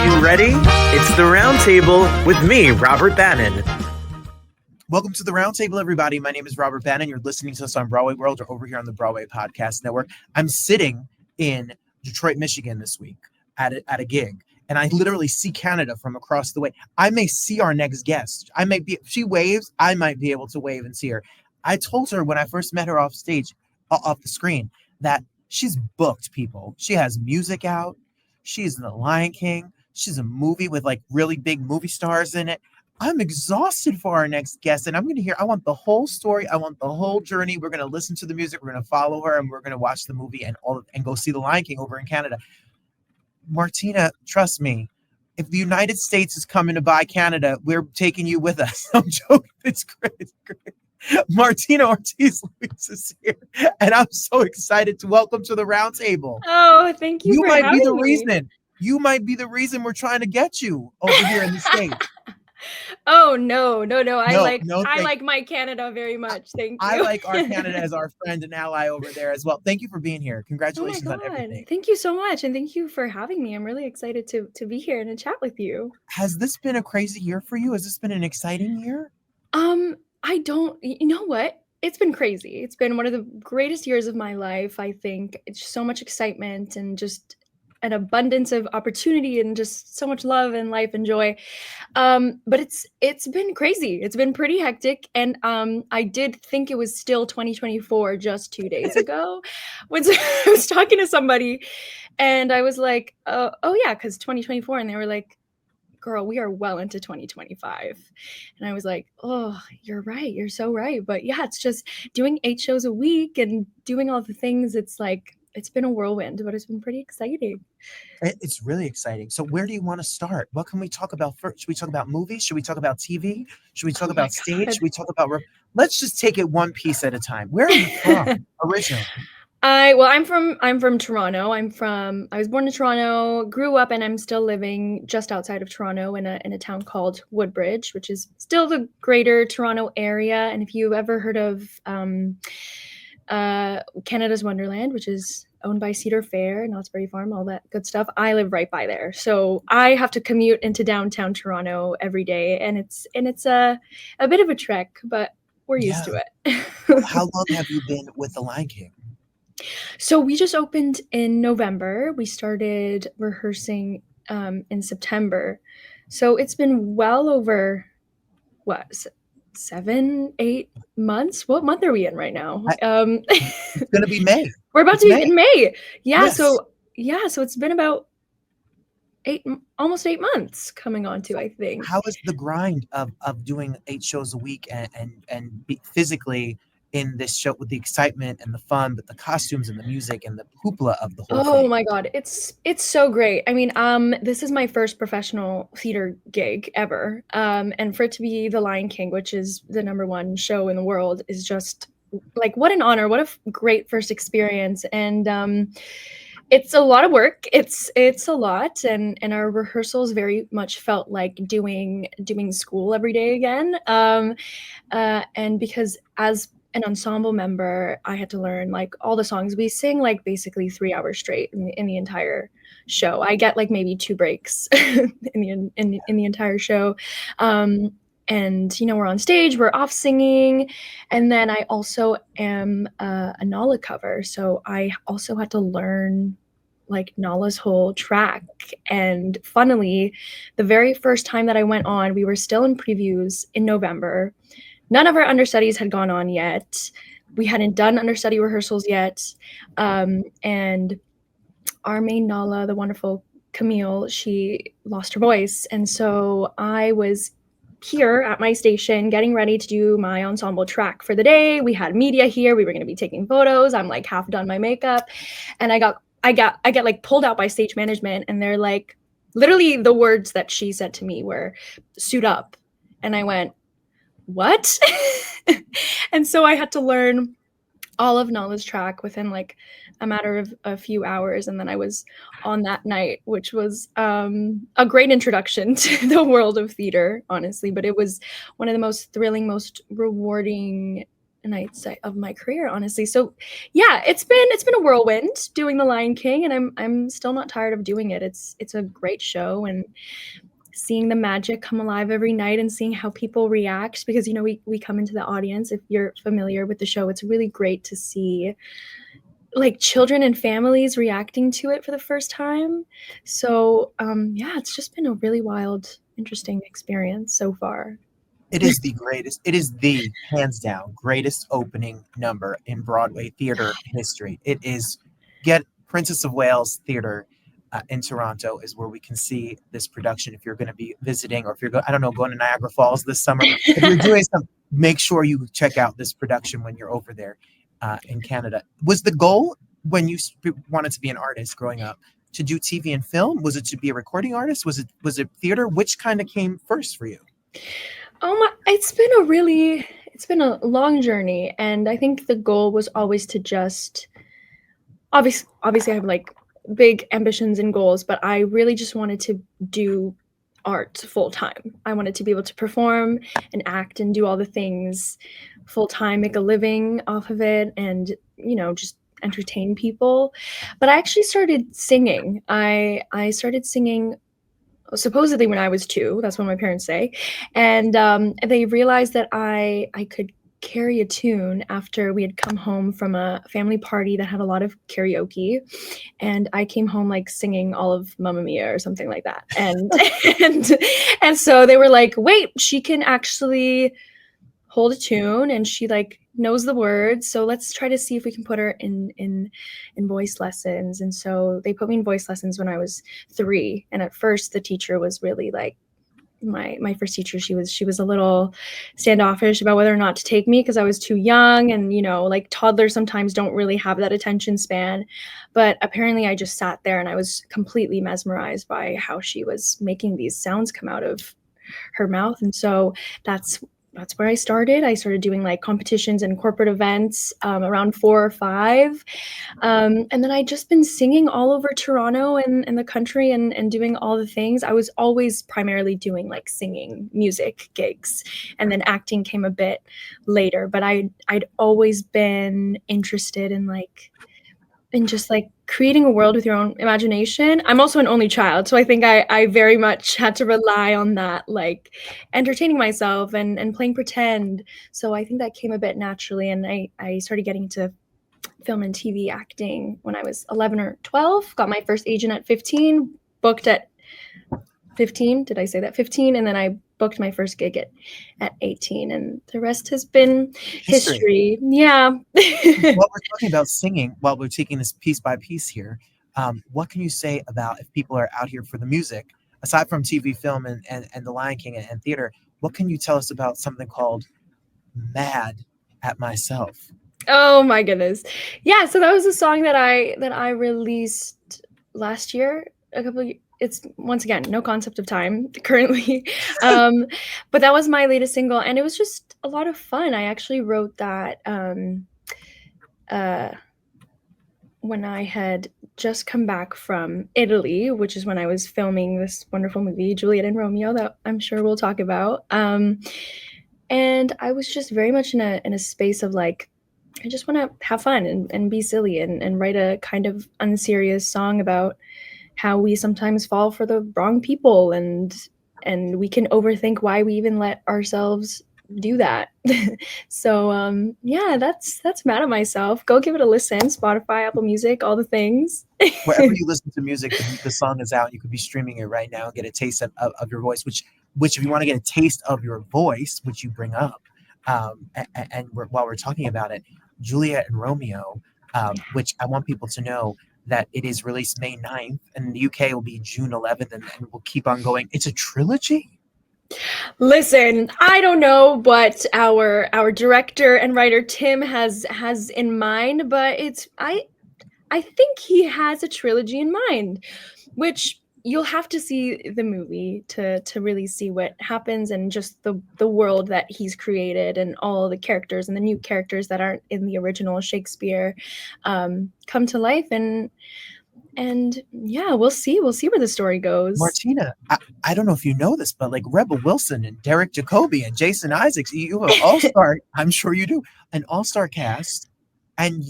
you ready? It's the Roundtable with me, Robert Bannon. Welcome to the Roundtable, everybody. My name is Robert Bannon. You're listening to us on Broadway World or over here on the Broadway Podcast Network. I'm sitting in Detroit, Michigan this week at a gig, and I literally see Canada from across the way. I may see our next guest. She waves, I might be able to wave and see her. I told her when I first met her off stage, off the screen, that she's booked, people. She has music out. She's in The Lion King. She's a movie with like really big movie stars in it. I'm exhausted for our next guest, and I'm going to hear, I want the whole story. I want the whole journey. We're going to listen to the music. We're going to follow her, and we're going to watch the movie and go see The Lion King over in Canada. Martina, trust me, if the United States is coming to buy Canada, we're taking you with us. I'm joking. It's great. It's great. Martina Ortiz Luis is here, and I'm so excited to welcome to the Roundtable. Oh, thank you. You might be the reason. You might be the reason we're trying to get you over here in the States. Oh no! I like my Canada very much. Thank you. I like our Canada as our friend and ally over there as well. Thank you for being here. Congratulations on everything. Thank you so much, and thank you for having me. I'm really excited to be here and to chat with you. Has this been a crazy year for you? Has this been an exciting year? You know what? It's been crazy. It's been one of the greatest years of my life. I think it's so much excitement and just an abundance of opportunity and just so much love and life and joy. But it's been crazy. It's been pretty hectic. And I did think it was still 2024 just 2 days ago when I was talking to somebody and I was like, oh yeah, because 2024. And they were like, girl, we are well into 2025. And I was like, oh, you're right. You're so right. But yeah, it's just doing 8 shows a week and doing all the things. It's like, it's been a whirlwind, but it's been pretty exciting. It's really exciting. So where do you want to start? What can we talk about first? Should we talk about movies? Should we talk about TV? Should we talk about stage? Should we talk about... Let's just take it one piece at a time. Where are you from originally? I'm from Toronto. I was born in Toronto, grew up, and I'm still living just outside of Toronto in a town called Woodbridge, which is still the greater Toronto area. And if you've ever heard of Canada's Wonderland, which is owned by Cedar Fair, Knott's Berry Farm, all that good stuff, I live right by there. So I have to commute into downtown Toronto every day, and it's a bit of a trek, but we're used to it. How long have you been with The Lion King? So we just opened in November. We started rehearsing in September. So it's been well over, 7-8 months? What month are we in right now? It's going to be May. We're about to be in May. Yeah. Yes. So it's been about almost 8 months coming on to, I think. How is the grind of doing 8 shows a week and be physically in this show with the excitement and the fun, but the costumes and the music and the hoopla of the whole thing? Oh my God. It's so great. I mean, this is my first professional theater gig ever. And for it to be The Lion King, which is the #1 show in the world, is just like, what an honor. What a great first experience. And, it's a lot of work. It's a lot. And our rehearsals very much felt like doing school every day again. And because as an ensemble member, I had to learn like all the songs. We sing like basically 3 hours straight in the entire show. I get like maybe 2 breaks in the entire show. And we're on stage, we're off singing, and then I also am a Nala cover, so I also had to learn like Nala's whole track. And funnily, the very first time that I went on, we were still in previews in November. None of our understudies had gone on yet. We hadn't done understudy rehearsals yet. And our main Nala, the wonderful Camille, she lost her voice. And so I was here at my station getting ready to do my ensemble track for the day. We had media here. We were going to be taking photos. I'm like half done my makeup. And I get like pulled out by stage management. And they're like, literally the words that she said to me were, "Suit up." And I went, what? And so I had to learn all of Nala's track within like a matter of a few hours. And then I was on that night, which was a great introduction to the world of theater, honestly. But it was one of the most thrilling, most rewarding nights of my career, honestly. So yeah, it's been a whirlwind doing The Lion King, and I'm still not tired of doing it. It's a great show, and seeing the magic come alive every night and seeing how people react, because we come into the audience. If you're familiar with the show, it's really great to see like children and families reacting to it for the first time. So yeah, it's just been a really wild, interesting experience so far. It is the greatest. It is the hands down greatest opening number in Broadway theater history. It is get Princess of Wales Theater in Toronto is where we can see this production. If you're going to be visiting, or if you're going to Niagara Falls this summer, if you're doing something, make sure you check out this production when you're over there in Canada. Was the goal when you wanted to be an artist growing up to do TV and film? Was it to be a recording artist? Was it theater? Which kind of came first for you? It's been a long journey, and I think the goal was always to just obviously I have like big ambitions and goals, but I really just wanted to do art full time. I wanted to be able to perform and act and do all the things full time, make a living off of it, and just entertain people. But I actually started singing. I started singing supposedly when I was 2. That's what my parents say. And they realized that I could carry a tune after we had come home from a family party that had a lot of karaoke. And I came home like singing all of Mamma Mia or something like that. And so they were like, wait, she can actually hold a tune and she like knows the words, so let's try to see if we can put her in voice lessons. And so they put me in voice lessons when I was 3, and at first the teacher was really like, my first teacher, she was a little standoffish about whether or not to take me because I was too young, and like toddlers sometimes don't really have that attention span. But apparently I just sat there and I was completely mesmerized by how she was making these sounds come out of her mouth. And so that's where I started. I started doing like competitions and corporate events around 4 or 5. And then I just been singing all over Toronto and the country and doing all the things. I was always primarily doing like singing music gigs, and then acting came a bit later. But I'd always been interested in just like creating a world with your own imagination. I'm also an only child, so I think I very much had to rely on that, like entertaining myself and playing pretend. So I think that came a bit naturally, and I started getting into film and TV acting when I was 11 or 12, got my first agent at 15, booked at 15. Did I say that? 15. And then I booked my first gig at 18, and the rest has been history. Yeah. While we're talking about singing, while we're taking this piece by piece here, what can you say about if people are out here for the music, aside from TV, film, and The Lion King and theater? What can you tell us about something called Mad at Myself? Oh my goodness. Yeah, so that was a song that I released last year, it's once again no concept of time currently, but that was my latest single, and it was just a lot of fun. I actually wrote that when I had just come back from Italy, which is when I was filming this wonderful movie Juliet and Romeo that I'm sure we'll talk about, and I was just very much in a space of like, I just want to have fun and be silly and write a kind of unserious song about how we sometimes fall for the wrong people, and we can overthink why we even let ourselves do that. So yeah, that's Mad at Myself. Go give it a listen. Spotify, Apple Music, all the things. Wherever you listen to music, the song is out. You could be streaming it right now and get a taste of your voice, which if you want to get a taste of your voice, which you bring up, while we're talking about it, Juliet and Romeo, which I want people to know that it is released May 9th, and in the UK will be June 11th, and we'll keep on going. It's a trilogy? Listen, I don't know what our director and writer Tim has in mind, but I think he has a trilogy in mind, which you'll have to see the movie to really see what happens, and just the world that he's created and all the characters and the new characters that aren't in the original Shakespeare come to life. And yeah, we'll see where the story goes. Martina, I don't know if you know this, but like Rebel Wilson and Derek Jacobi and Jason Isaacs, you have an all-star, I'm sure you do, an all-star cast. And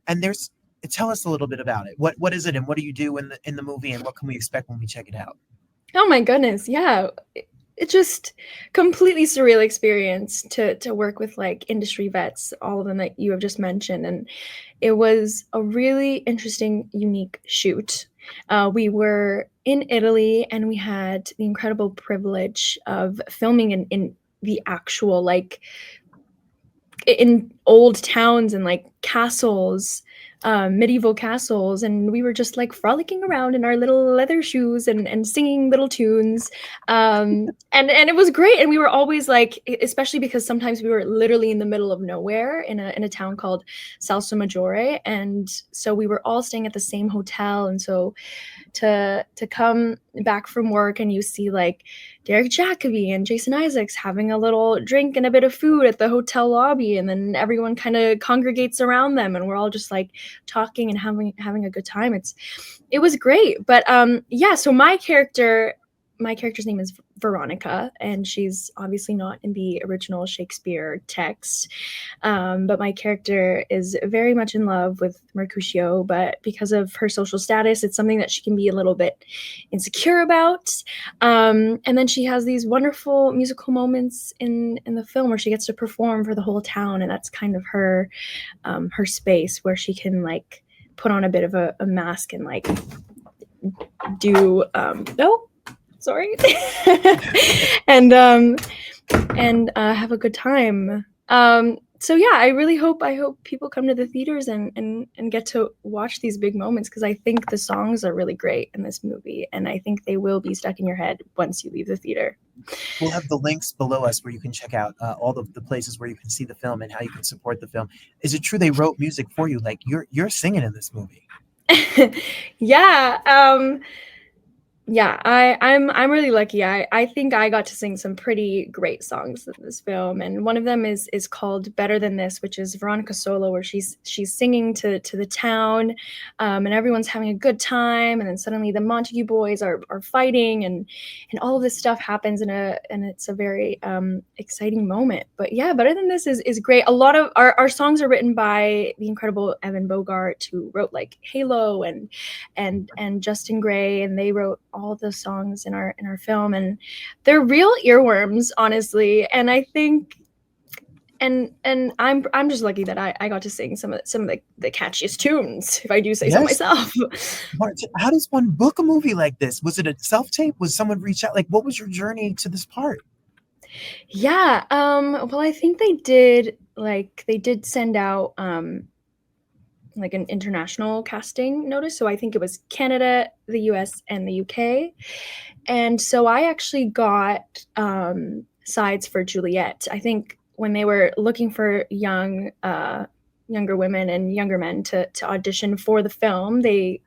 there's, tell us a little bit about it. What is it and what do you do in the movie and what can we expect when we check it out? Oh my goodness, yeah. It's just completely surreal experience to work with like industry vets, all of them that you have just mentioned. And it was a really interesting, unique shoot. We were in Italy and we had the incredible privilege of filming in the actual, like, in old towns and like castles, medieval castles, and we were just like frolicking around in our little leather shoes and singing little tunes, and it was great. And we were always like, especially because sometimes we were literally in the middle of nowhere in a town called Salso Maggiore, and so we were all staying at the same hotel. And so to come back from work and you see like Derek Jacobi and Jason Isaacs having a little drink and a bit of food at the hotel lobby, and then everyone kind of congregates around them and we're all just like talking and having a good time. It was great. But yeah, so my character's name is Veronica, and she's obviously not in the original Shakespeare text. But my character is very much in love with Mercutio, but because of her social status, it's something that she can be a little bit insecure about. And then she has these wonderful musical moments in the film where she gets to perform for the whole town, and that's kind of her space where she can like put on a bit of a mask and like do sorry and have a good time. So yeah, I hope people come to the theaters and get to watch these big moments, because I think the songs are really great in this movie, and I think they will be stuck in your head once you leave the theater. We'll have the links below us where you can check out all the places where you can see the film and how you can support the film. Is it true they wrote music for you? Like you're singing in this movie? Yeah. Yeah, I'm really lucky. I think I got to sing some pretty great songs in this film, and one of them is called "Better Than This," which is Veronica solo, where she's singing to the town, and everyone's having a good time, and then suddenly the Montague boys are fighting, and all of this stuff happens, and it's a very exciting moment. But yeah, "Better Than This" is great. A lot of our songs are written by the incredible Evan Bogart, who wrote like Halo and Justin Gray, and they wrote all the songs in our film, and they're real earworms, honestly. And I think and I'm just lucky that I got to sing some of the catchiest tunes, if I do say so myself. Martin, how does one book a movie like this? Was it a self-tape? Was someone reach out? Like, what was your journey to this part? Yeah, well, I think they did send out like an international casting notice. So I think it was Canada, the US, and the UK. And so I actually got sides for Juliet. I think when they were looking for younger women and younger men to audition for the film, they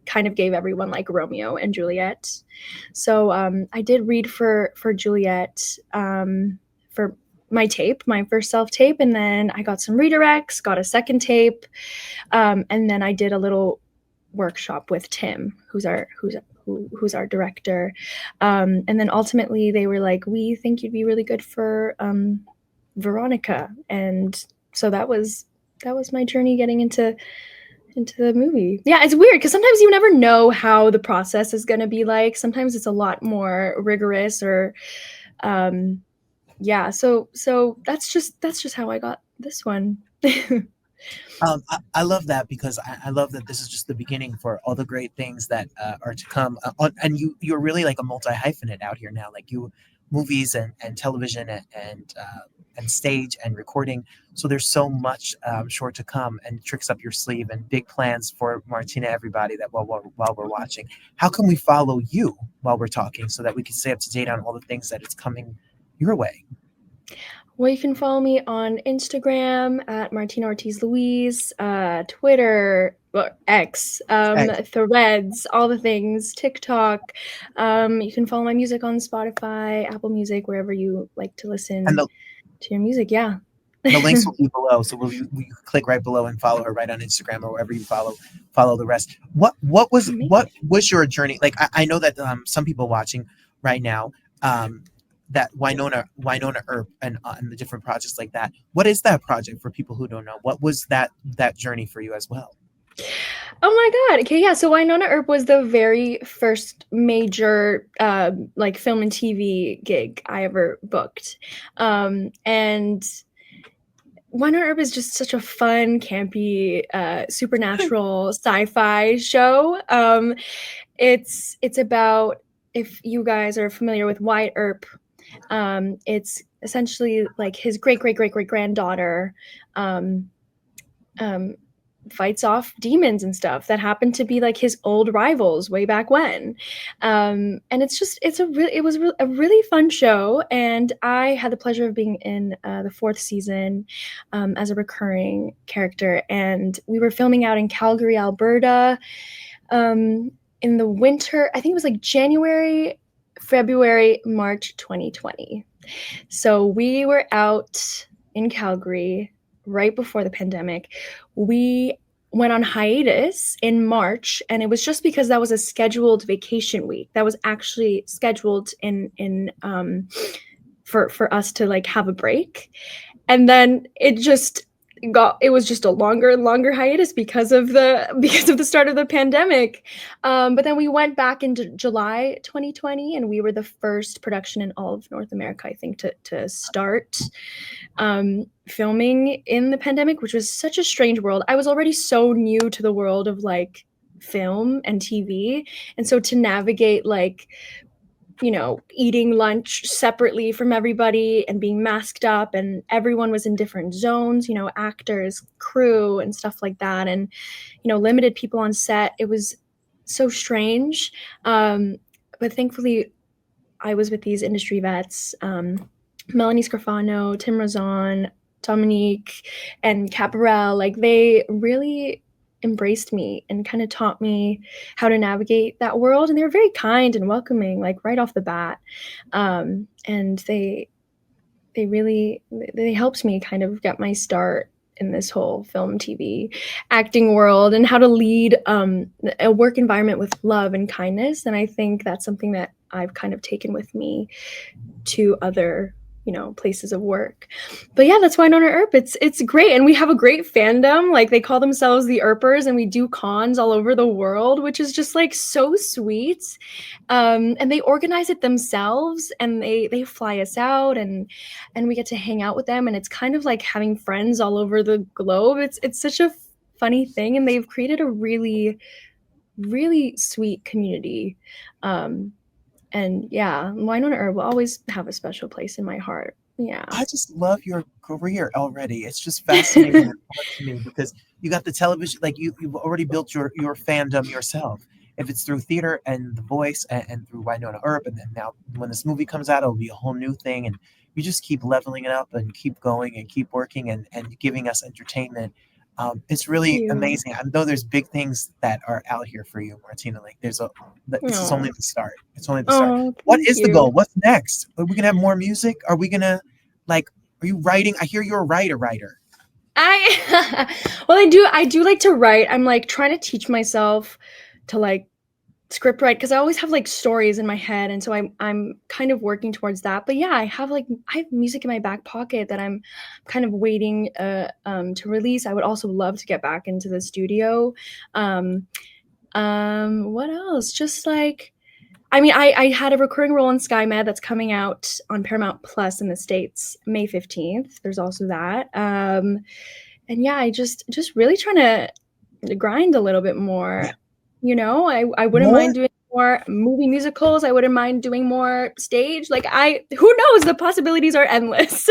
kind of gave everyone like Romeo and Juliet. So I did read for Juliet for my tape, my first self-tape, and then I got some redirects, got a second tape, and then I did a little workshop with Tim, who's our director, and then ultimately they were like, "We think you'd be really good for Veronica," and so that was my journey getting into the movie. Yeah, it's weird because sometimes you never know how the process is going to be like. Sometimes it's a lot more rigorous, or yeah, so that's just how I got this one. I love that, because I love that this is just the beginning for all the great things that are to come. And you're really like a multi-hyphenate out here now, like you movies and television and stage and recording. So there's so much sure to come, and tricks up your sleeve and big plans for Martina, everybody, that while we're watching. How can we follow you while we're talking so that we can stay up to date on all the things that it's coming your way? Well, you can follow me on Instagram at Martina Ortiz Luis, Twitter, X, Threads, all the things, TikTok. You can follow my music on Spotify, Apple Music, wherever you like to listen to your music. Yeah. The links will be below, so will you click right below and follow her right on Instagram or wherever you follow the rest. What was your journey like? I know that some people watching right now, that Wynonna Earp and the different projects like that. What is that project for people who don't know? What was that journey for you as well? Oh my God. Okay, yeah. So Wynonna Earp was the very first major like film and TV gig I ever booked. And Wynonna Earp is just such a fun, campy, supernatural sci-fi show. It's about, if you guys are familiar with Wyatt Earp, it's essentially like his great granddaughter fights off demons and stuff that happen to be like his old rivals way back when. And it was a really fun show. And I had the pleasure of being in the 4th season as a recurring character. And we were filming out in Calgary, Alberta in the winter. I think it was like January, February, March 2020. So we were out in Calgary right before the pandemic. We went on hiatus in March, and it was just because that was a scheduled vacation week that was actually scheduled in for us to like have a break. And then it was just a longer and longer hiatus because of the start of the pandemic. But then we went back into July 2020, and we were the first production in all of North America, I think, to start filming in the pandemic, which was such a strange world. I was already so new to the world of like film and TV. And so to navigate like, you know, eating lunch separately from everybody and being masked up, and everyone was in different zones, you know, actors, crew and stuff like that. And, you know, limited people on set. It was so strange. But thankfully I was with these industry vets, Melanie Scrofano, Tim Razan, Dominique, and Caparel. Like, they really embraced me and kind of taught me how to navigate that world. And they were very kind and welcoming, like right off the bat. And they helped me kind of get my start in this whole film, TV, acting world, and how to lead a work environment with love and kindness. And I think that's something that I've kind of taken with me to other, you know, places of work. But yeah, that's Wynonna Earp. It's great. And we have a great fandom. Like, they call themselves the Earpers, and we do cons all over the world, which is just like so sweet. And they organize it themselves, and they fly us out, and we get to hang out with them. And it's kind of like having friends all over the globe. It's such a funny thing. And they've created a really, really sweet community. And yeah, Wynonna Earp will always have a special place in my heart. Yeah. I just love your career already. It's just fascinating to me because you got the television, like you've already built your fandom yourself. If it's through theater and The Voice and through Wynonna Earp, and then now when this movie comes out, it'll be a whole new thing. And you just keep leveling it up and keep going and keep working and giving us entertainment. It's really amazing. I know there's big things that are out here for you, Martina. Like, this is only the start. It's only the start. What is the goal? What's next? Are we gonna have more music? Are we gonna are you writing? I hear you're a writer. Well, I do like to write. I'm like trying to teach myself to like script write, because I always have like stories in my head, and so I'm kind of working towards that. But yeah, I have music in my back pocket that I'm kind of waiting to release. I would also love to get back into the studio. What else? Just like, I mean, I had a recurring role in SkyMed that's coming out on Paramount Plus in the States May 15th. There's also that. And yeah, I just really trying to grind a little bit more. Yeah. You know, I wouldn't mind doing more movie musicals. I wouldn't mind doing more stage. Like, who knows? The possibilities are endless.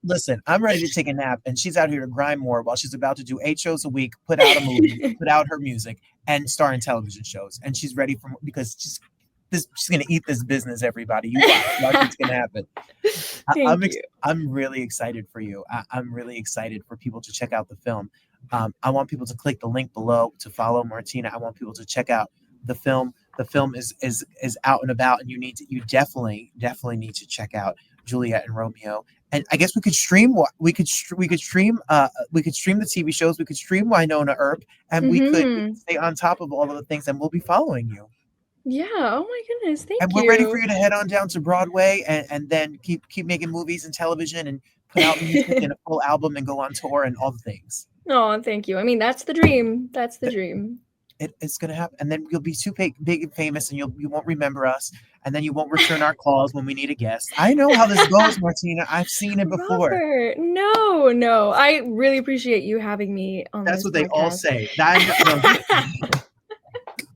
Listen, I'm ready to take a nap, and she's out here to grind more while she's about to do 8 shows a week, put out a movie, put out her music, and star in television shows. And she's ready because she's gonna eat this business. Everybody, you watch what's gonna happen. I'm really excited for you. I'm really excited for people to check out the film. I want people to click the link below to follow Martina. I want people to check out the film. The film is out and about, and you definitely need to check out Juliet and Romeo. and I guess we could stream we could stream the TV shows, we could stream Wynonna Earp, and we could stay on top of all of the things, and we'll be following you. Yeah. Oh my goodness. Thank you. And we're ready for you to head on down to Broadway and then keep making movies and television and put out music and a full album and go on tour and all the things. Oh, thank you. I mean, that's the dream. That's the dream. It's gonna happen, and then you'll be too big and famous, and you won't remember us, and then you won't return our calls when we need a guest. I know how this goes, Martina. I've seen it before. Robert, no. I really appreciate you having me on. That's what this they all podcast. say.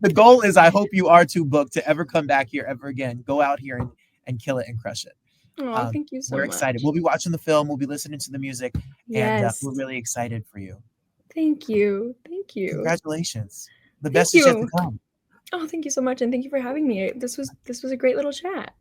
The goal is, I hope you are too booked to ever come back here ever again. Go out here and kill it and crush it. Oh, thank you so much. We're excited. We'll be watching the film. We'll be listening to the music, Yes. and we're really excited for you. Thank you. Thank you. Congratulations. The Thank best is yet to you. come. Oh, thank you so much, and thank you for having me. This was a great little chat.